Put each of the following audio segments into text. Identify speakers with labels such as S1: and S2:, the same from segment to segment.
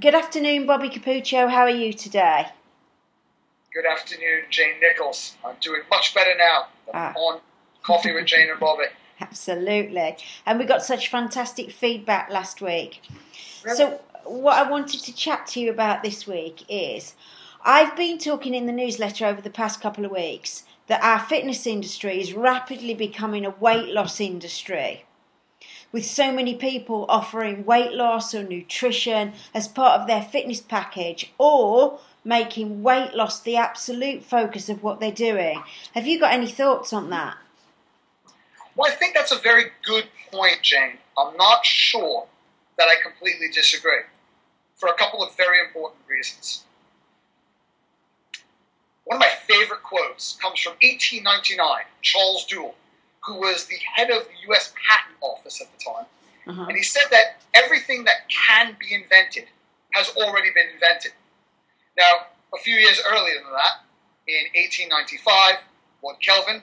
S1: Good afternoon, Bobby Cappuccio. How are you today?
S2: Good afternoon, Jane Nichols. I'm doing much better now. I'm
S1: Ah,
S2: on Coffee with Jane and Bobby.
S1: absolutely. And we got such fantastic feedback last week.
S2: Really?
S1: So, what I wanted to chat to you about this week is I've been talking in the newsletter over the past couple of weeks that our fitness industry is rapidly becoming a weight loss industry, with so many people offering weight loss or nutrition as part of their fitness package, or making weight loss the absolute focus of what they're doing. Have you got any thoughts on that?
S2: Well, I think that's a very good point, Jane. I'm not sure that I completely disagree for a couple of very important reasons. One of my favorite quotes comes from 1899, Charles Duell, who was the head of the U.S. Patent Office at the time.
S1: Uh-huh.
S2: And he said that everything that can be invented has already been invented. Now, a few years earlier than that, in 1895, Lord Kelvin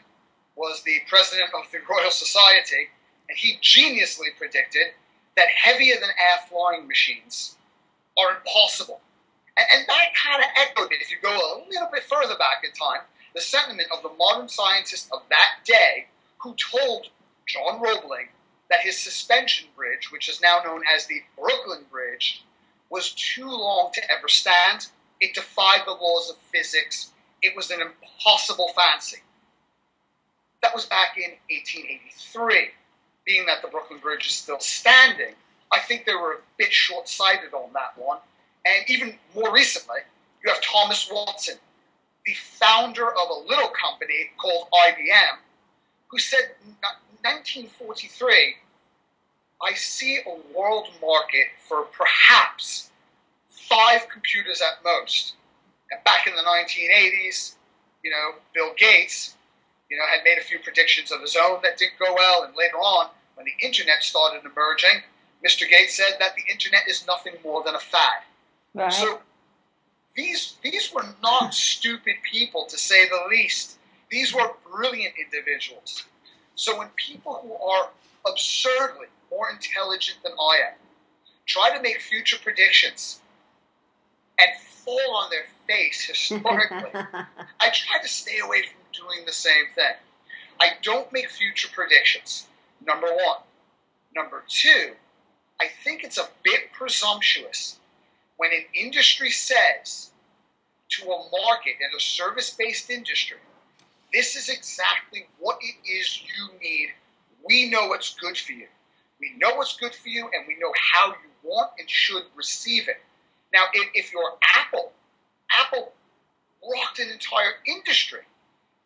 S2: was the president of the Royal Society, and he geniusly predicted that heavier-than-air flying machines are impossible. And that kind of echoed, if you go a little bit further back in time, the sentiment of the modern scientists of that day who told John Roebling that his suspension bridge, which is now known as the Brooklyn Bridge, was too long to ever stand. It defied the laws of physics. It was an impossible fancy. That was back in 1883. Being that the Brooklyn Bridge is still standing, I think they were a bit short-sighted on that one. And even more recently, you have Thomas Watson, the founder of a little company called IBM, who said in 1943, I see a world market for perhaps 5 computers at most. And back in the 1980s, Bill Gates, had made a few predictions of his own that didn't go well. And later on, when the internet started emerging, Mr. Gates said that the internet is nothing more than a fad.
S1: Right.
S2: So these were not stupid people, to say the least. These were brilliant individuals. So when people who are absurdly more intelligent than I am try to make future predictions and fall on their face historically, I try to stay away from doing the same thing. I don't make future predictions, number one. Number two, I think it's a bit presumptuous when an industry says to a market in a service-based industry, this is exactly what it is you need. We know what's good for you. We know what's good for you, and we know how you want and should receive it. Now, if you're Apple rocked an entire industry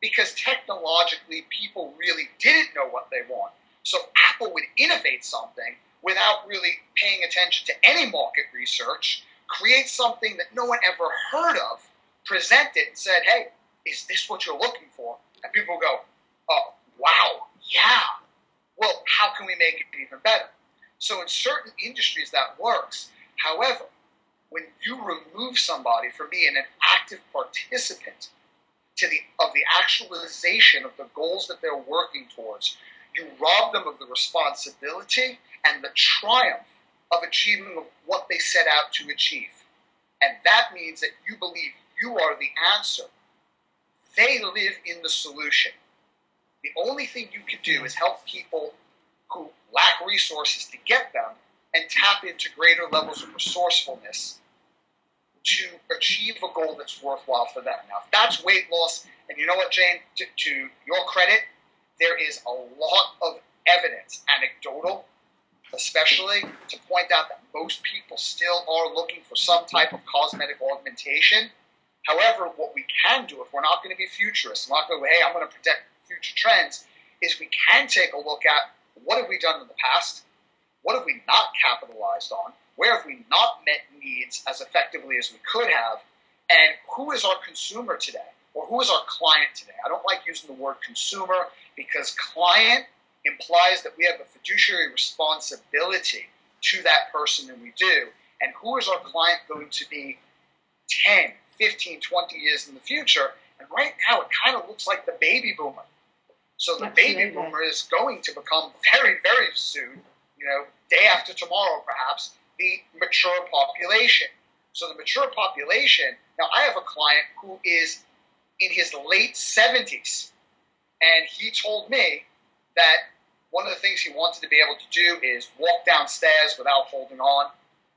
S2: because technologically people really didn't know what they want. So Apple would innovate something without really paying attention to any market research, create something that no one ever heard of, present it and said, hey, is this what you're looking for? And people go, oh, wow, yeah. Well, how can we make it even better? So in certain industries that works. However, when you remove somebody from being an active participant of the actualization of the goals that they're working towards, you rob them of the responsibility and the triumph of achieving what they set out to achieve. And that means that you believe you are the answer. They live in the solution. The only thing you can do is help people who lack resources to get them and tap into greater levels of resourcefulness to achieve a goal that's worthwhile for them. Now, if that's weight loss, and you know what, Jane, to your credit, there is a lot of evidence, anecdotal especially, to point out that most people still are looking for some type of cosmetic augmentation. However, what we can do, if we're not going to be futurists, not go, hey, I'm going to predict future trends, is we can take a look at what have we done in the past, what have we not capitalized on, where have we not met needs as effectively as we could have, and who is our consumer today, or who is our client today. I don't like using the word consumer because client implies that we have a fiduciary responsibility to that person, and we do. And who is our client going to be 10, 15, 20 years in the future? And right now it kind of looks like the baby boomer. So the baby boomer is going to become very, very soon, day after tomorrow perhaps, the mature population. So the mature population, now I have a client who is in his late 70s, and he told me that one of the things he wanted to be able to do is walk downstairs without holding on,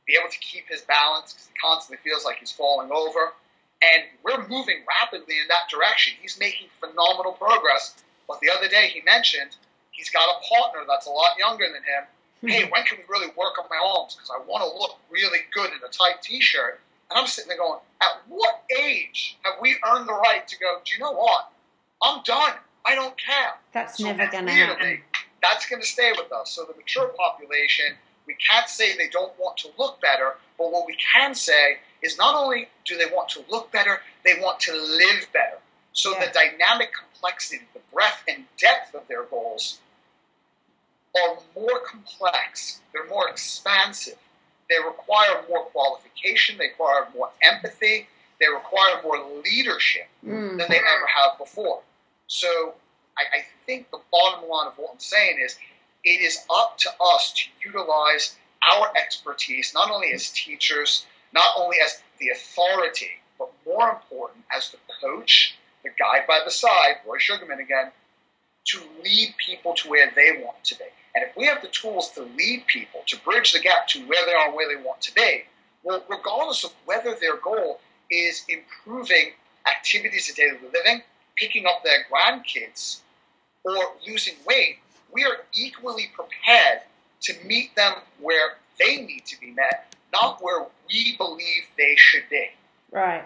S2: be able to keep his balance because he constantly feels like he's falling over. And we're moving rapidly in that direction. He's making phenomenal progress. But the other day he mentioned he's got a partner that's a lot younger than him. Hey, when can we really work on my arms? Because I want to look really good in a tight T-shirt. And I'm sitting there going, at what age have we earned the right to go, do you know what? I'm done. I don't care.
S1: That's never going to happen.
S2: That's going to stay with us. So the mature population, we can't say they don't want to look better, but what we can say is not only do they want to look better, they want to live better. So the dynamic complexity, the breadth and depth of their goals are more complex. They're more expansive. They require more qualification. They require more empathy. They require more leadership than they ever have before. So I think the bottom line of what I'm saying is it is up to us to utilize our expertise, not only as teachers, not only as the authority, but more important, as the coach, the guide by the side, Roy Sugarman again, to lead people to where they want to be. And if we have the tools to lead people, to bridge the gap to where they are and where they want to be, well, regardless of whether their goal is improving activities of daily living, picking up their grandkids, or losing weight, we are equally prepared to meet them where they need to be met, not where we believe they should be.
S1: Right.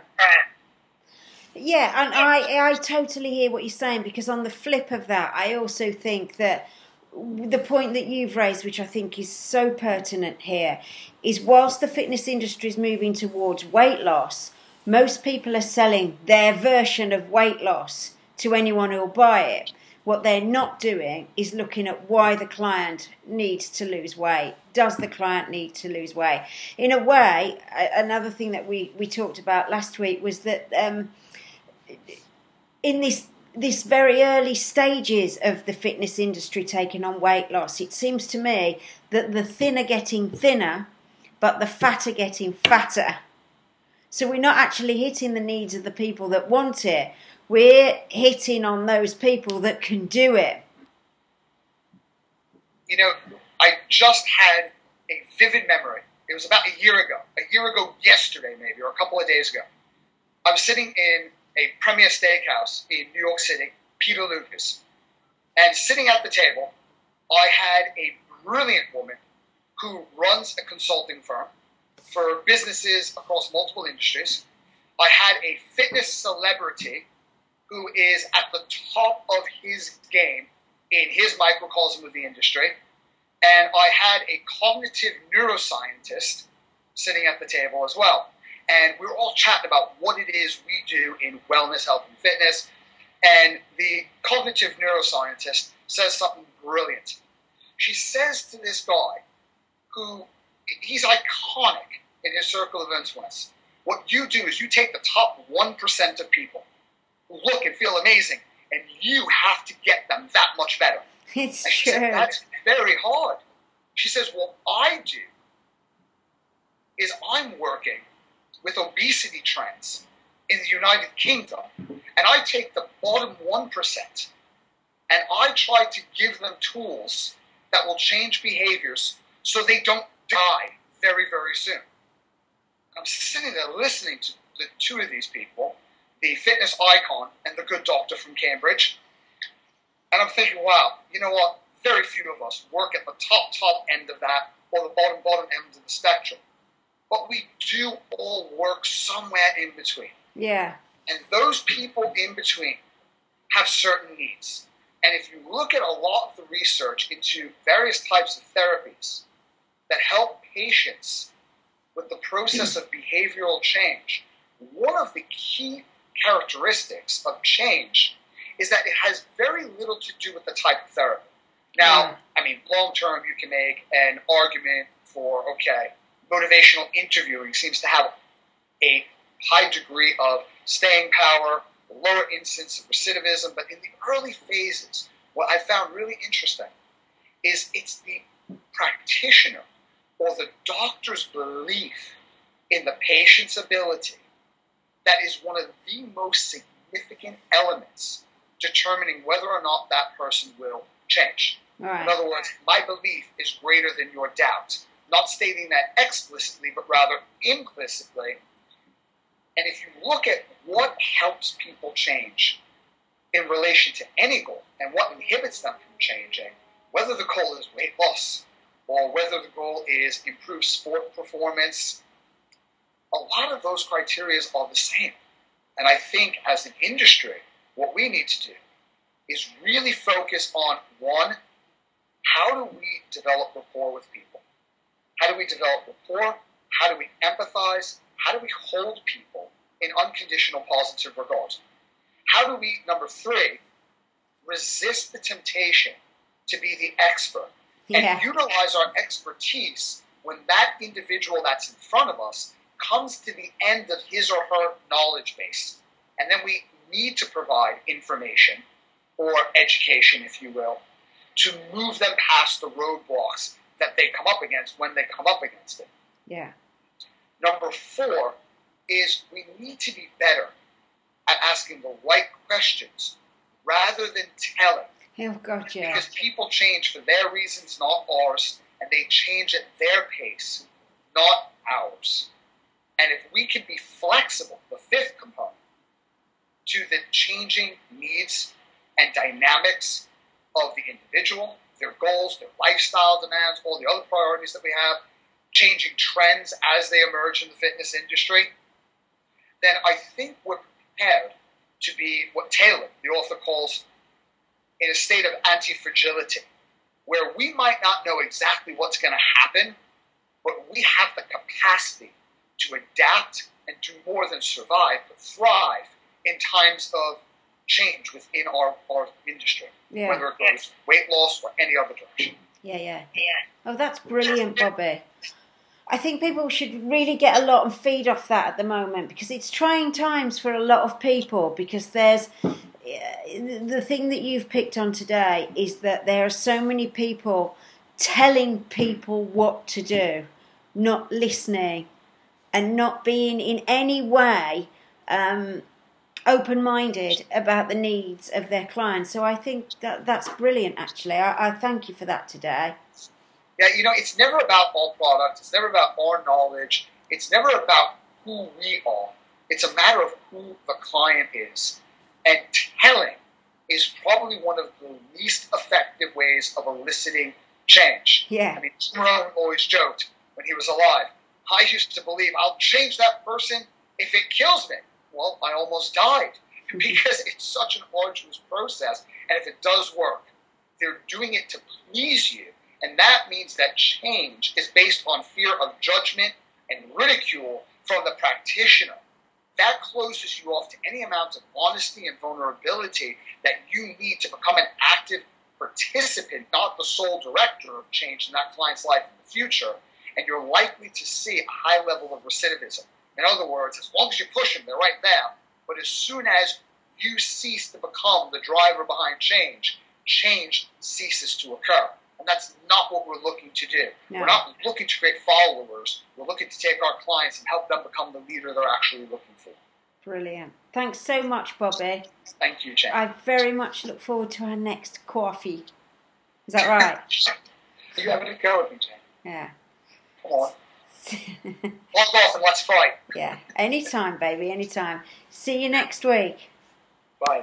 S1: Yeah, and I totally hear what you're saying, because on the flip of that, I also think that the point that you've raised, which I think is so pertinent here, is whilst the fitness industry is moving towards weight loss, most people are selling their version of weight loss to anyone who'll buy it. What they're not doing is looking at why the client needs to lose weight. Does the client need to lose weight? In a way, another thing that we talked about last week was that in this very early stages of the fitness industry taking on weight loss, it seems to me that the thin are getting thinner, but the fat are getting fatter. So we're not actually hitting the needs of the people that want it. We're hitting on those people that can do it.
S2: You know, I just had a vivid memory. It was about a year ago yesterday maybe, or a couple of days ago. I was sitting in a Premier Steakhouse in New York City, Peter Luger's. And sitting at the table, I had a brilliant woman who runs a consulting firm for businesses across multiple industries. I had a fitness celebrity who is at the top of his game in his microcosm of the industry. And I had a cognitive neuroscientist sitting at the table as well. And we were all chatting about what it is we do in wellness, health, and fitness. And the cognitive neuroscientist says something brilliant. She says to this guy, who he's iconic in his circle of influence, what you do is you take the top 1% of people who look and feel amazing, and you have to get them that much better.
S1: It's
S2: and she
S1: true.
S2: said, that's very hard. She says, what I do is I'm working with obesity trends in the United Kingdom, and I take the bottom 1%, and I try to give them tools that will change behaviors so they don't die very, very soon. I'm sitting there listening to the two of these people, the fitness icon and the good doctor from Cambridge, and I'm thinking, wow, you know what? Very few of us work at the top end of that, or the bottom end of the spectrum. But we do all work somewhere in between.
S1: Yeah.
S2: And those people in between have certain needs. And if you look at a lot of the research into various types of therapies that help patients with the process of behavioral change, one of the key characteristics of change is that it has very little to do with the type of therapy. Now, I mean, long term, you can make an argument for, okay, motivational interviewing seems to have a high degree of staying power, lower incidence of recidivism, but in the early phases, what I found really interesting is it's the practitioner or the doctor's belief in the patient's ability that is one of the most significant elements determining whether or not that person will change.
S1: Right.
S2: In other words, my belief is greater than your doubt. Not stating that explicitly, but rather implicitly. And if you look at what helps people change in relation to any goal and what inhibits them from changing, whether the goal is weight loss or whether the goal is improved sport performance, a lot of those criteria are the same. And I think as an industry, what we need to do is really focus on, one, how do we develop rapport with people? How do we develop rapport? How do we empathize? How do we hold people in unconditional positive regard? How do we, number three, resist the temptation to be the expert and utilize our expertise when that individual that's in front of us comes to the end of his or her knowledge base? And then we need to provide information or education, if you will, to move them past the roadblocks that they come up against when they come up against it.
S1: Yeah.
S2: Number four is we need to be better at asking the right questions rather than telling.
S1: Oh, God, yeah.
S2: Because people change for their reasons, not ours, and they change at their pace, not ours. And if we can be flexible, the fifth component, to the changing needs and dynamics of the individual, their goals, their lifestyle demands, all the other priorities that we have, changing trends as they emerge in the fitness industry, then I think we're prepared to be what Taylor, the author, calls in a state of anti-fragility, where we might not know exactly what's going to happen, but we have the capacity to adapt and do more than survive, but thrive in times of change within our industry, whether it goes weight loss or any other direction.
S1: Yeah. Oh, that's brilliant, Bobby. I think people should really get a lot and feed off that at the moment, because it's trying times for a lot of people, because there's the thing that you've picked on today is that there are so many people telling people what to do, not listening and not being in any way open-minded about the needs of their clients. So I think that's brilliant, actually. I thank you for that today.
S2: Yeah, it's never about our product. It's never about our knowledge. It's never about who we are. It's a matter of who the client is. And telling is probably one of the least effective ways of eliciting change.
S1: Yeah.
S2: I mean, Jim Rohn always joked when he was alive, I used to believe I'll change that person if it kills me. Well, I almost died because it's such an arduous process. And if it does work, they're doing it to please you. And that means that change is based on fear of judgment and ridicule from the practitioner. That closes you off to any amount of honesty and vulnerability that you need to become an active participant, not the sole director of change in that client's life in the future. And you're likely to see a high level of recidivism. In other words, as long as you push them, they're right there. But as soon as you cease to become the driver behind change, change ceases to occur. And that's not what we're looking to do. No. We're not looking to create followers. We're looking to take our clients and help them become the leader they're actually looking for.
S1: Brilliant. Thanks so much, Bobby.
S2: Thank you, Jen.
S1: I very much look forward to our next coffee. Is that right?
S2: Are you having a go with me, Jen?
S1: Yeah.
S2: Come on. Log off and let's fight.
S1: Yeah. Anytime, baby. Anytime. See you next week.
S2: Bye.